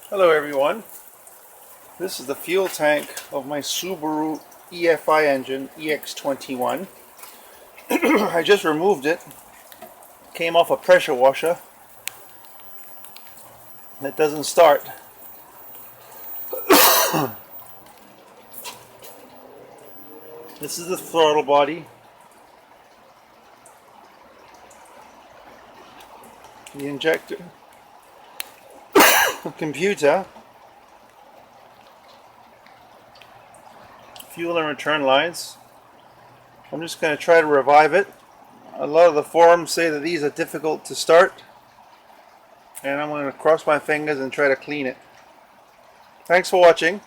Hello everyone, this is the fuel tank of my Subaru EFI engine, EX21. I just removed it, came off a pressure washer, and it doesn't start. This is the throttle body, the injector, the computer, fuel and return lines. I'm just going to try to revive it. A lot of the forums say that these are difficult to start, and I'm going to cross my fingers and try to clean it. Thanks for watching.